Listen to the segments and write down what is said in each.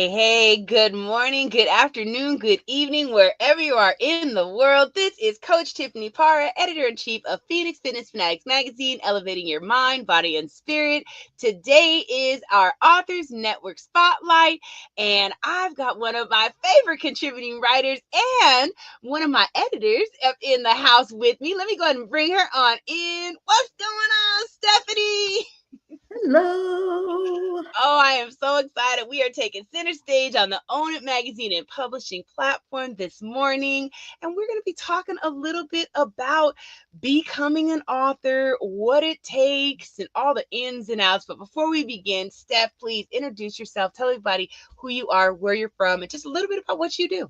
Hey, good morning, good afternoon, good evening, wherever you are in the world. This is Coach Tiffany Parra, editor in chief of Phoenix Fitness Fanatics magazine, elevating your mind, body, and spirit. Today is our Authors Network Spotlight, and I've got one of my favorite contributing writers and one of my editors up in the house with me. Let me go ahead and bring her on in. What's going on, Stephanie? Hello. Oh, I am so excited. We are taking center stage on the Own It magazine and publishing platform this morning. And we're going to be talking a little bit about becoming an author, what it takes, and all the ins and outs. But before we begin, Steph, please introduce yourself. Tell everybody who you are, where you're from, and just a little bit about what you do.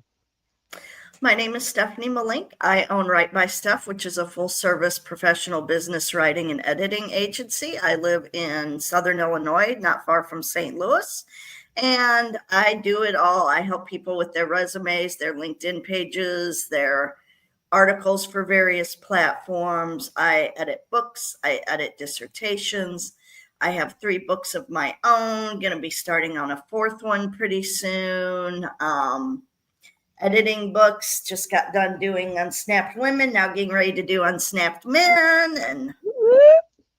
My name is Stephanie Malink. I own Write by Steph, which is a full-service professional business writing and editing agency. I live in Southern Illinois, not far from St. Louis, and I do it all. I help people with their resumes, their LinkedIn pages, their articles for various platforms. I edit books. I edit dissertations. I have 3 books of my own, going to be starting on a 4th one pretty soon. Editing books, just got done doing Unsnapped Women, now getting ready to do Unsnapped Men, and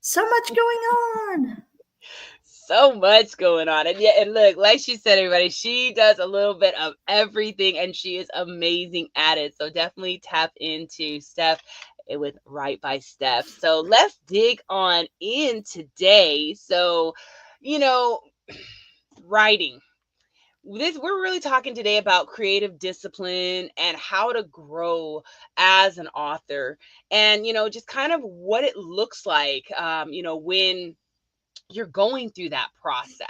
so much going on. So much going on. And yeah, and look, like she said, everybody, she does a little bit of everything and she is amazing at it. So definitely tap into Steph with Write by Steph. So let's dig on in today. So, you know, writing. We're really talking today about creative discipline and how to grow as an author, and just kind of what it looks like, when you're going through that process.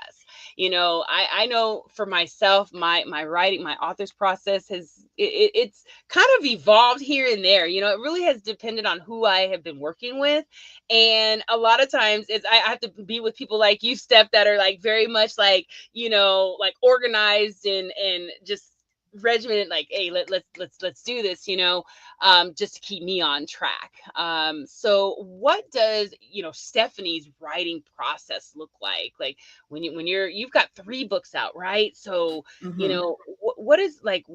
I know for myself, my writing, my author's process it's kind of evolved here and there. It really has depended on who I have been working with. And a lot of times I have to be with people like you, Steph, that are like very much like, like organized and just regimented, like, hey, let's do this, just to keep me on track. So what does, Stephanie's writing process look like? Like you've got 3 books out, right? So, Mm-hmm. what is like,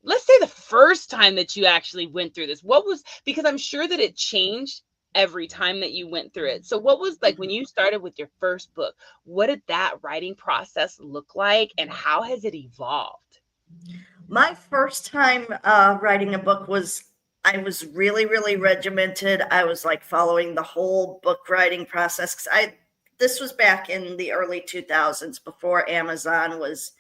let's say the first time that you actually went through this, what was, because I'm sure that it changed every time that you went through it. So what was like when you started with your first book, what did that writing process look like and how has it evolved? My first time writing a book I was really, really regimented. I was like following the whole book writing process because this was back in the early 2000s before Amazon was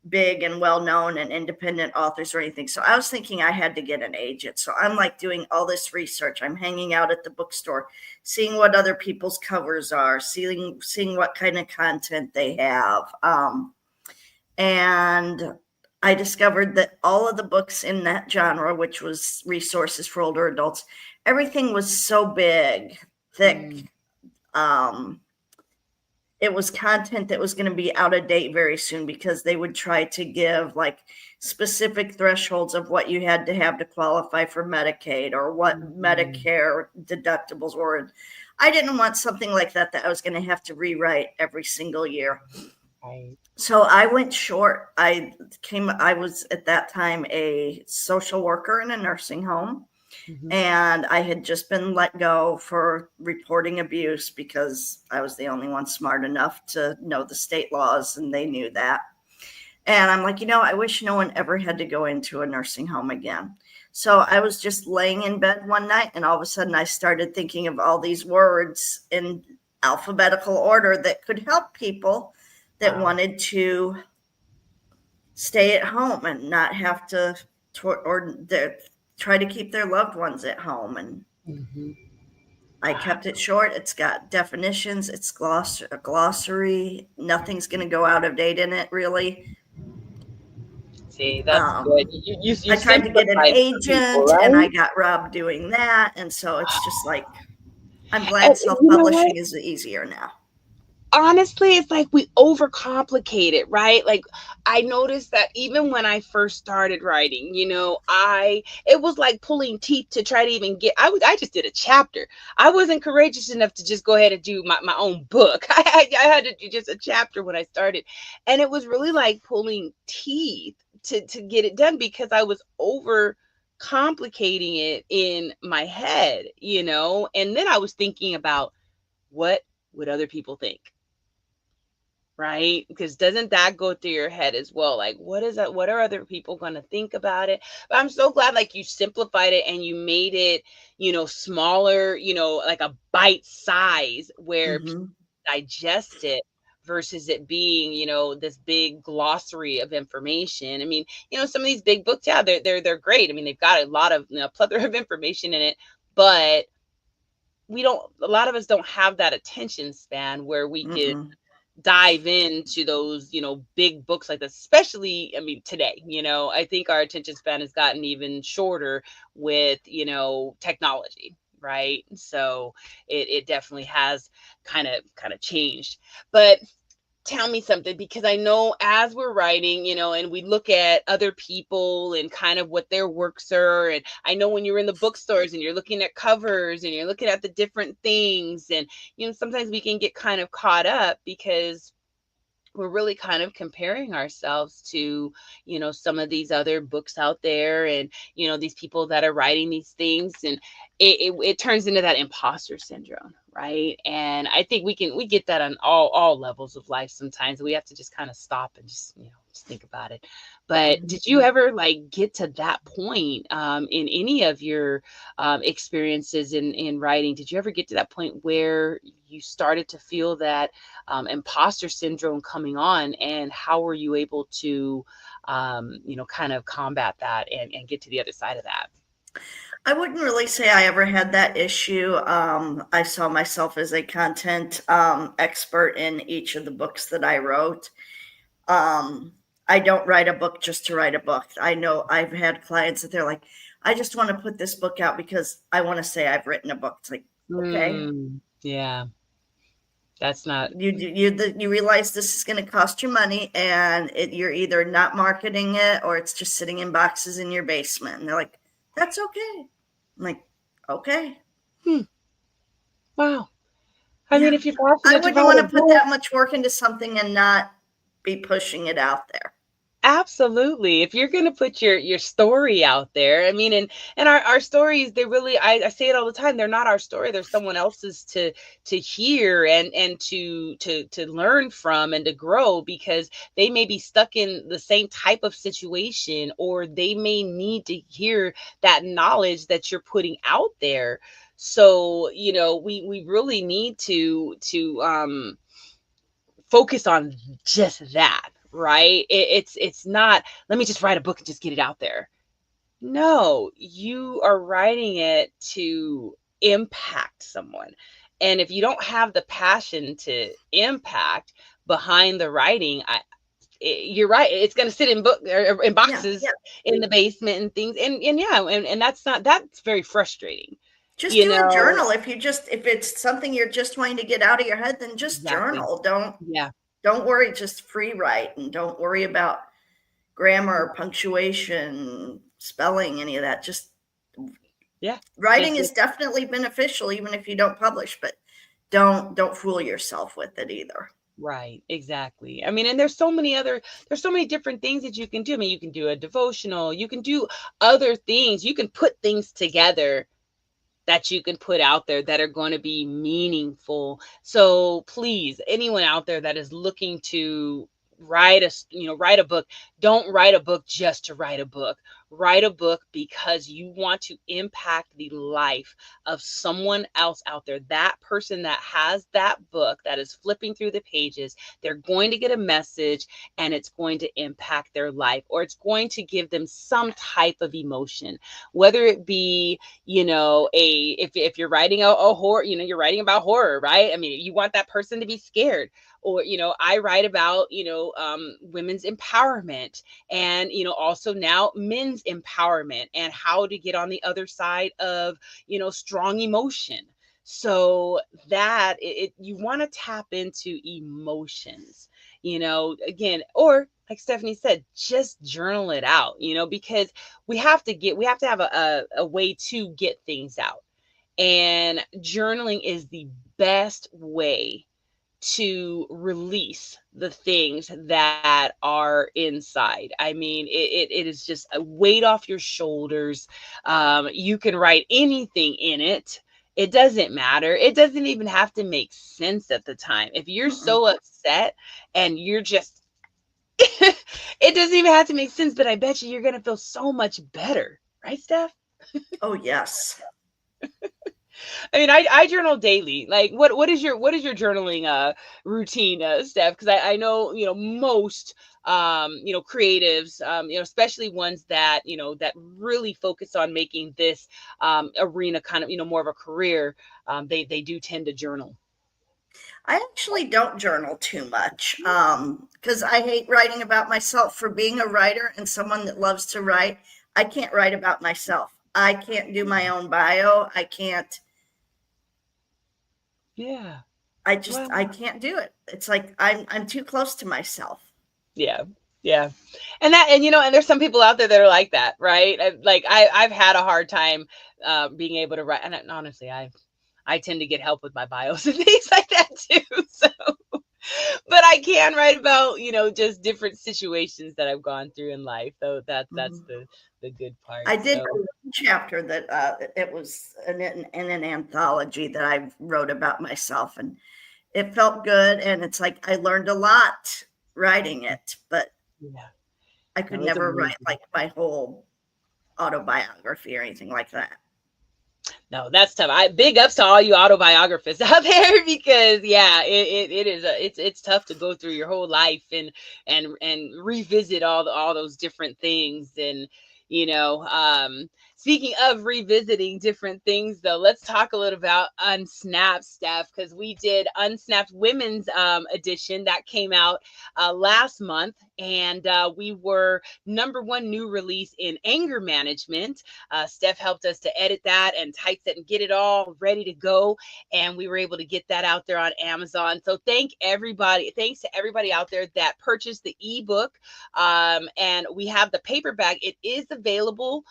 big and well known and independent authors or anything. So I was thinking I had to get an agent. So I'm like doing all this research. I'm hanging out at the bookstore, seeing what other people's covers are, seeing what kind of content they have. And I discovered that all of the books in that genre, which was resources for older adults, everything was so big, thick. Um, it was content that was going to be out of date very soon because they would try to give like specific thresholds of what you had to have to qualify for Medicaid or what Medicare deductibles were. I didn't want something like that I was going to have to rewrite every single year. Right. So I went short. I was at that time a social worker in a nursing home. Mm-hmm. And I had just been let go for reporting abuse because I was the only one smart enough to know the state laws, and they knew that. And I'm like, I wish no one ever had to go into a nursing home again. So I was just laying in bed one night, and all of a sudden I started thinking of all these words in alphabetical order that could help people that wanted to stay at home and not have to try to keep their loved ones at home. And I kept it short. It's got definitions. It's a glossary. Nothing's going to go out of date in it, really. See, that's good. You I tried to get an simplified for people, agent, and I right? got robbed doing that. And so it's just like, I'm And glad you know what? self-publishing is easier now. honestly, it's like we overcomplicate it, right? Like I noticed that even when I first started writing, it was like pulling teeth to try to even get. I just did a chapter. I wasn't courageous enough to just go ahead and do my own book. I had to do just a chapter when I started, and it was really like pulling teeth to get it done because I was over complicating it in my head, and then I was thinking about what would other people think, right? Because doesn't that go through your head as well? Like, what is that? What are other people going to think about it? But I'm so glad, like, you simplified it and you made it, smaller, like a bite size where people Hmm. digest it versus it being, this big glossary of information. I mean, some of these big books, yeah, they're great. I mean, they've got a lot of, plethora of information in it, but a lot of us don't have that attention span where we can Mm-mm. dive into those, big books like this, especially, I mean, today, I think our attention span has gotten even shorter with, technology, right? So it definitely has kind of changed. But tell me something, because I know as we're writing, and we look at other people and kind of what their works are. And I know when you're in the bookstores and you're looking at covers and you're looking at the different things, and, sometimes we can get kind of caught up because we're really kind of comparing ourselves to, some of these other books out there and, these people that are writing these things. And it turns into that imposter syndrome, right? And I think we get that on all levels of life. Sometimes we have to just kind of stop and just think about it. But Mhm. did you ever like get to that point in any of your experiences in writing? Did you ever get to that point where you started to feel that imposter syndrome coming on, and how were you able to kind of combat that and get to the other side of that? I wouldn't really say I ever had that issue. I saw myself as a content expert in each of the books that I wrote. Um, I don't write a book just to write a book. I know I've had clients that they're like, I just want to put this book out because I want to say I've written a book. It's like, okay, Yeah, that's not. you realize this is going to cost you money, and you're either not marketing it or it's just sitting in boxes in your basement. And they're like, that's okay. I'm like, okay, Hmm, wow. I mean, yeah. if you're I passionate wouldn't about want a to put book. that much work into something and not be pushing it out there. Absolutely. If you're going to put your story out there, I mean, and our stories, they really, I say it all the time, they're not our story. They're someone else's to hear and to learn from and to grow, because they may be stuck in the same type of situation, or they may need to hear that knowledge that you're putting out there. So, we really need to focus on just that, right? It's not, let me just write a book and just get it out there. No, you are writing it to impact someone. And if you don't have the passion to impact behind the writing, you're right. It's going to sit in book or in Yeah. boxes in the basement and things. And yeah, and that's very frustrating. Just You do a know, journal. If it's something you're just wanting to get out of your head, then just exactly. journal. Don't Yeah. don't worry, just free write, and don't worry about grammar, punctuation, spelling, any of that. Just Yeah. writing Just is definitely beneficial even if you don't publish, but don't fool yourself with it either. right, exactly. I mean, and there's so many different things that you can do. I mean, you can do a devotional, you can do other things, you can put things together that you can put out there that are going to be meaningful. So please, anyone out there that is looking to write a book, don't write a book just to write a book. Write a book because you want to impact the life of someone else out there. That person that has that book, that is flipping through the pages, they're going to get a message, and it's going to impact their life, or it's going to give them some type of emotion, whether it be, if you're writing a horror, you're writing about horror, right? I mean, you want that person to be scared. Or, I write about, women's empowerment, and, also now men's empowerment, and how to get on the other side of, strong emotion. So that you want to tap into emotions, again, or like Stephanie said, just journal it out, because we have to have a way to get things out. And journaling is the best way to release the things that are inside. I mean, it is just a weight off your shoulders. You can write anything in it. It doesn't matter. It doesn't even have to make sense at the time. If you're Mm-mm. so upset and you're just, it doesn't even have to make sense, but I bet you're going to feel so much better. Right, Steph? Oh, yes. I mean, I journal daily. Like, what is your journaling routine, Steph? Because I know most creatives, especially ones that that really focus on making this arena kind of more of a career. They do tend to journal. I actually don't journal too much because I hate writing about myself. For being a writer and someone that loves to write, I can't write about myself. I can't do my own bio. I can't, Yeah. Wow. I can't do it. It's like I'm too close to myself. Yeah. Yeah. And there's some people out there that are like that, right? I've had a hard time being able to write, and honestly, I tend to get help with my bios and things like that too. So, but I can write about, just different situations that I've gone through in life. So that's Mhm. the good part. I did So, one chapter that it was in an anthology that I wrote about myself, and it felt good. And it's like I learned a lot writing it, but yeah. I could No, it's never write amazing. like my whole autobiography or anything like that. No, that's tough. I big ups to all you autobiographists out there because yeah, it is it's tough to go through your whole life and revisit all those different things. And speaking of revisiting different things, though, let's talk a little about Unsnapped, Steph, because we did Unsnapped Women's edition that came out last month, and we were number one new release in anger management. Steph helped us to edit that and typeset and get it all ready to go. And we were able to get that out there on Amazon. So thanks to everybody out there that purchased the ebook. And we have the paperback. It is available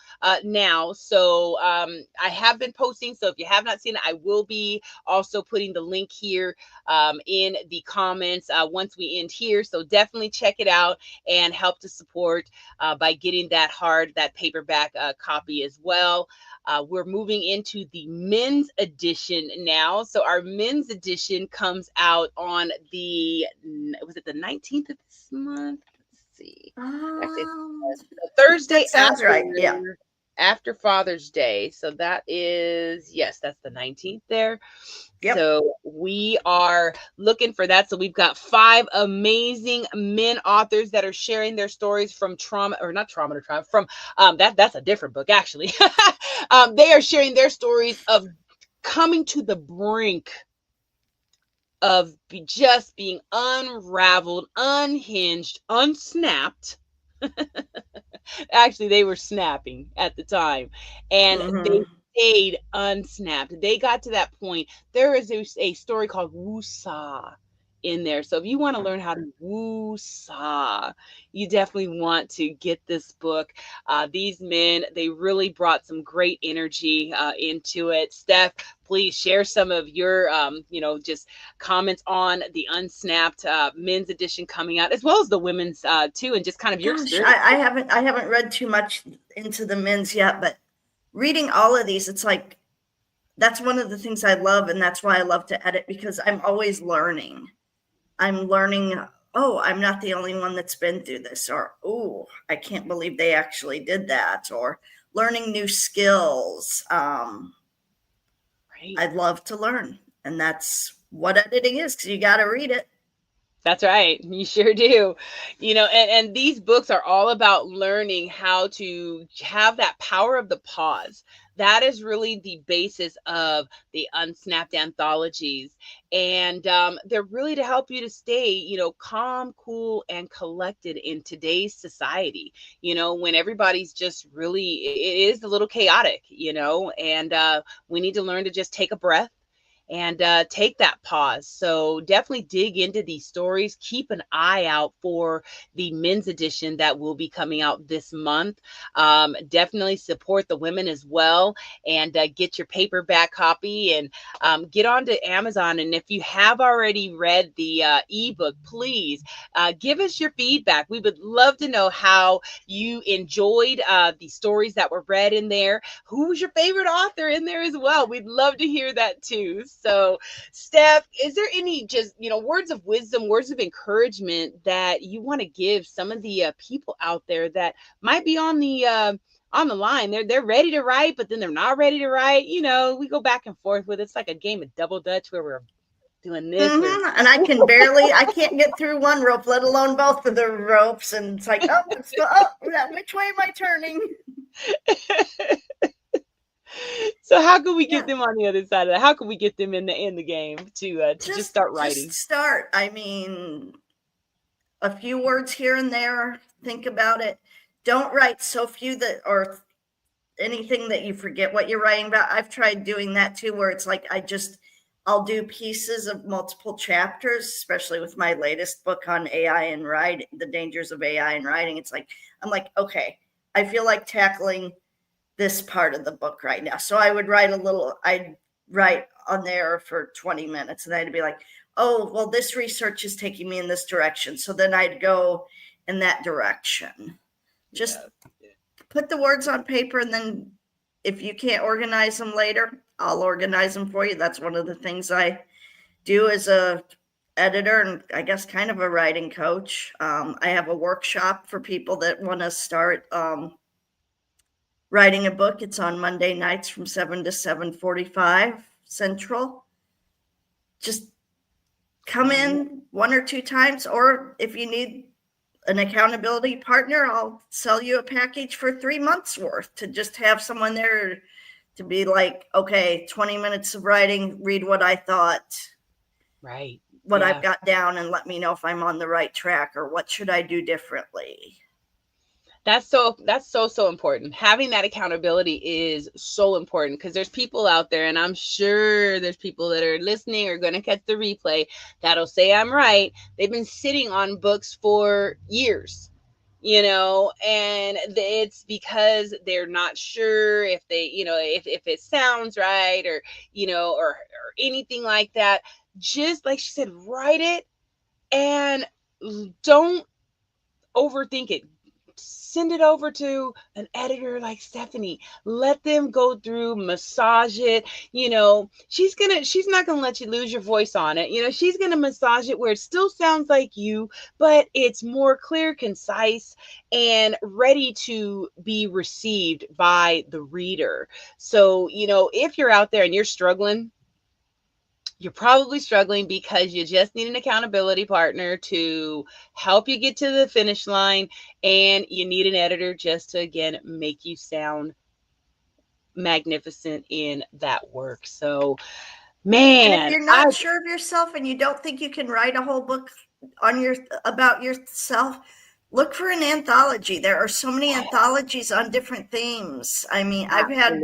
now. So I have been posting. So if you have not seen it, I will be also putting the link here in the comments once we end here. So definitely check it out and help to support by getting that paperback copy as well. We're moving into the men's edition now. So our men's edition comes out on was it the 19th of this month? Let's see. Actually, Um, it's the Thursday that sounds right. Yeah. after Father's Day. So that is, yes, that's the 19th there. Yep. So we are looking for that. So we've got 5 amazing men authors that are sharing their stories from trauma, or not trauma to trauma, from that's a different book actually. They are sharing their stories of coming to the brink of just being unraveled, unhinged, unsnapped. Actually, they were snapping at the time, and they Hmm. stayed unsnapped. They got to that point. There is a story called Woo-Saw in there. So if you want to learn how to Woo-Saw, you definitely want to get this book. These men, they really brought some great energy into it. Steph, please share some of your, just comments on the Unsnapped men's edition coming out, as well as the women's too, and just kind of your Gosh, experience. I haven't read too much into the men's yet, but reading all of these, it's like that's one of the things I love, and that's why I love to edit because I'm always learning. I'm learning. Oh, I'm not the only one that's been through this, or oh, I can't believe they actually did that, or learning new skills. Right. I'd love to learn, and that's what editing is because you got to read it. That's right. You sure do. And these books are all about learning how to have that power of the pause. That is really the basis of the Unsnapped anthologies. And they're really to help you to stay, calm, cool, and collected in today's society, when everybody's just really, it is a little chaotic, and we need to learn to just take a breath and take that pause. So definitely dig into these stories. Keep an eye out for the men's edition that will be coming out this month. Definitely support the women as well, and get your paperback copy, and get onto Amazon. And if you have already read the ebook, please give us your feedback. We would love to know how you enjoyed the stories that were read in there. Who was your favorite author in there as well? We'd love to hear that too. So, Steph, is there any just, words of wisdom, words of encouragement that you want to give some of the people out there that might be on the line? They're ready to write, but then they're not ready to write. We go back and forth with, it's like a game of double dutch where we're doing this. And I can't get through one rope, let alone both of the ropes. And it's like, which way am I turning? So how can we get them on the other side of that? How can we get them in the game to just start writing? Just start. I mean, a few words here and there. Think about it. Don't write so few that, or anything that you forget what you're writing about. I've tried doing that too, where it's like I'll do pieces of multiple chapters, especially with my latest book on AI and writing, the dangers of AI and writing. It's like, I'm like, okay, I feel like tackling this part of the book right now. So I'd write on there for 20 minutes, and I'd be like, oh, well, this research is taking me in this direction. So then I'd go in that direction. Just put the words on paper, and then if you can't organize them later, I'll organize them for you. That's one of the things I do as a editor, and I guess kind of a writing coach. I have a workshop for people that want to start writing a book. It's on Monday nights from 7 to 7:45 Central. Just come in one or two times, or if you need an accountability partner, I'll sell you a package for 3 months worth, to just have someone there to be like, okay, 20 minutes of writing, read what I thought, right, what I've got down, and let me know if I'm on the right track or what should I do differently. That's so important. Having that accountability is so important, because there's people out there, and I'm sure there's people that are listening or going to catch the replay that'll say I'm right. They've been sitting on books for years, and it's because they're not sure if they, if it sounds right, or, or anything like that. Just like she said, write it, and don't overthink it. Send it over to an editor like Stephanie. Let them go through, massage it. She's not gonna let you lose your voice on it. She's gonna massage it where it still sounds like you, but it's more clear, concise, and ready to be received by the reader. So, if you're out there and you're struggling, you're probably struggling because you just need an accountability partner to help you get to the finish line, and you need an editor just to, again, make you sound magnificent in that work. So, man, and if you're not sure of yourself and you don't think you can write a whole book about yourself, look for an anthology. There are so many anthologies on different themes. I mean, I've had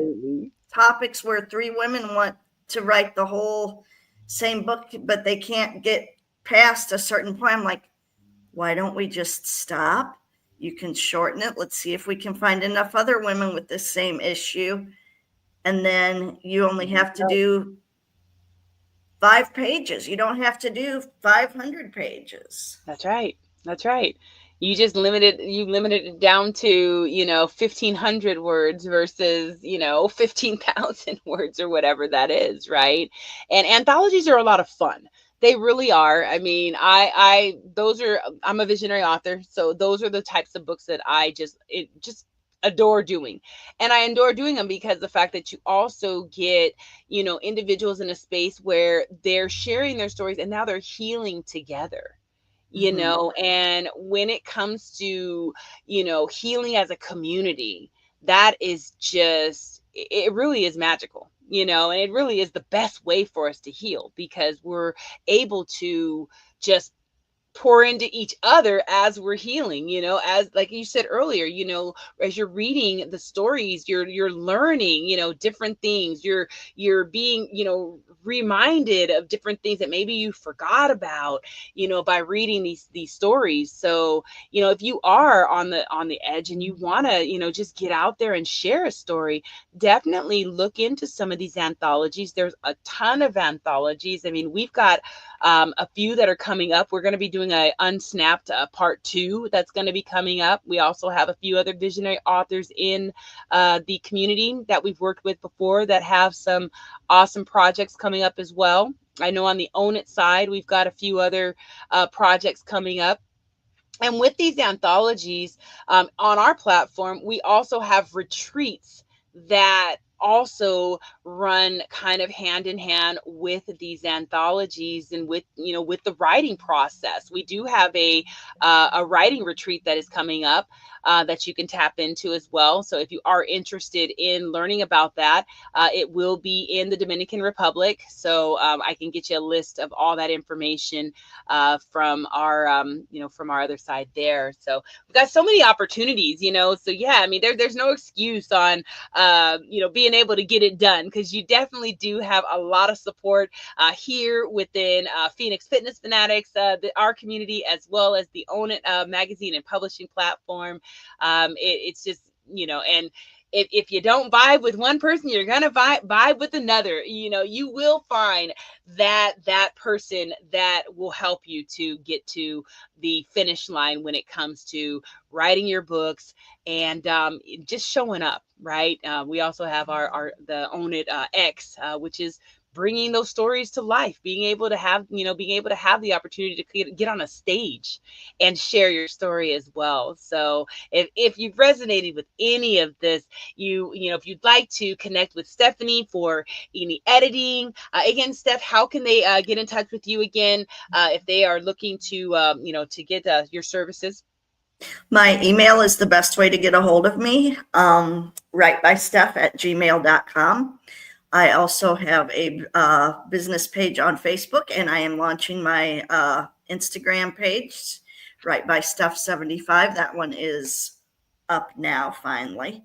topics where 3 women want to write the whole same book, but they can't get past a certain point. I'm like, why don't we just stop? You can shorten it. Let's see if we can find enough other women with the same issue. And then you only have to do 5 pages. You don't have to do 500 pages. That's right. That's right. You limited it down to, 1,500 words versus, 15,000 words, or whatever that is, right? And anthologies are a lot of fun. They really are. I mean, I'm a visionary author, so those are the types of books that I just adore doing. And I adore doing them because the fact that you also get, individuals in a space where they're sharing their stories, and now they're healing together. And when it comes to, healing as a community, that is just, it really is magical, and it really is the best way for us to heal, because we're able to just pour into each other as we're healing, as like you said earlier, as you're reading the stories, you're learning, different things. You're being, reminded of different things that maybe you forgot about, by reading these stories. So, if you are on the edge and you want to, just get out there and share a story, definitely look into some of these anthologies. There's a ton of anthologies. I mean, we've got a few that are coming up. We're going to be doing a Unsnapped part 2 that's going to be coming up. We also have a few other visionary authors in the community that we've worked with before that have some awesome projects coming up as well. I know on the Own It side, we've got a few other projects coming up. And with these anthologies on our platform, we also have retreats that also run kind of hand in hand with these anthologies and with the writing process. We do have a writing retreat that is coming up that you can tap into as well. So if you are interested in learning about that, it will be in the Dominican Republic. So I can get you a list of all that information from our other side there. So we've got so many opportunities, so yeah, I mean, there's no excuse on being able to get it done, because you definitely do have a lot of support here within Phoenix Fitness Fanatics, our community, as well as the Own It magazine and publishing platform. It's just, and if you don't vibe with one person, you're gonna vibe with another. You will find that person that will help you to get to the finish line when it comes to writing your books and just showing up, right? We also have the Own It X, which is bringing those stories to life, being able to have the opportunity to get on a stage and share your story as well. So if you've resonated with any of this, if you'd like to connect with Stephanie for any editing, again, Steph, how can they get in touch with you again if they are looking to get your services? My email is the best way to get a hold of me. Writebysteph@gmail.com. I also have a business page on Facebook, and I am launching my Instagram page, Right by Steph 75. That one is up now, finally.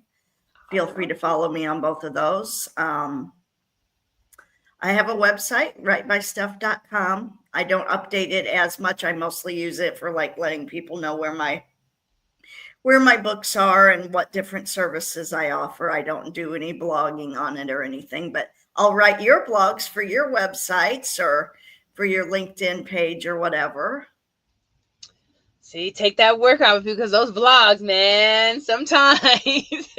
Feel free to follow me on both of those. I have a website, writebysteph.com. I don't update it as much. I mostly use it for like letting people know where my books are and what different services I offer. I don't do any blogging on it or anything, but I'll write your blogs for your websites or for your LinkedIn page or whatever. See, take that workout because those vlogs, man, sometimes.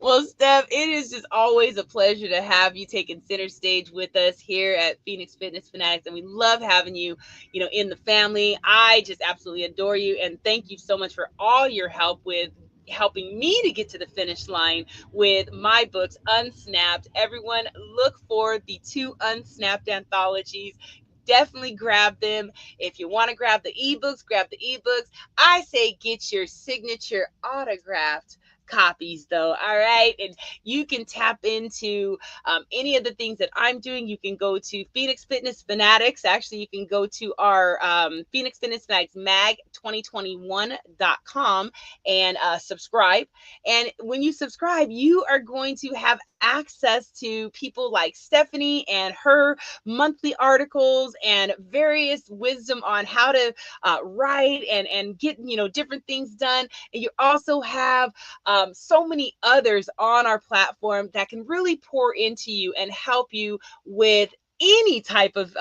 Well, Steph, it is just always a pleasure to have you taking center stage with us here at Phoenix Fitness Fanatics, and we love having you, in the family. I just absolutely adore you, and thank you so much for all your help with helping me to get to the finish line with my books, Unsnapped. Everyone, look for the 2 Unsnapped anthologies. Definitely grab them. If you want to grab the ebooks, grab the ebooks. I say get your signature autographed copies though. All right. And you can tap into any of the things that I'm doing. You can go to Phoenix Fitness Fanatics. Actually, you can go to our Phoenix Fitness Fanatics mag 2021.com and subscribe. And when you subscribe, you are going to have access to people like Stephanie and her monthly articles and various wisdom on how to write and get different things done. And you also have so many others on our platform that can really pour into you and help you with any type of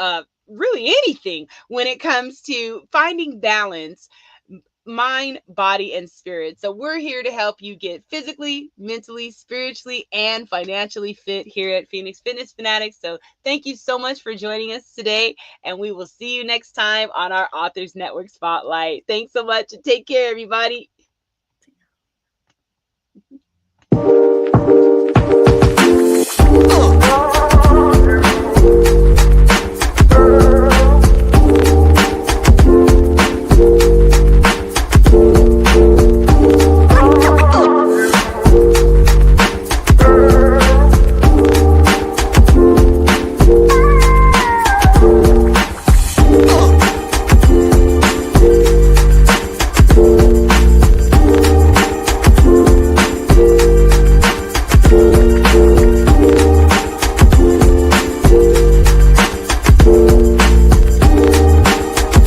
really anything when it comes to finding balance, mind, body, and spirit. So we're here to help you get physically, mentally, spiritually, and financially fit here at Phoenix Fitness Fanatics. So thank you so much for joining us today, and we will see you next time on our Authors Network Spotlight. Thanks so much, and take care, everybody.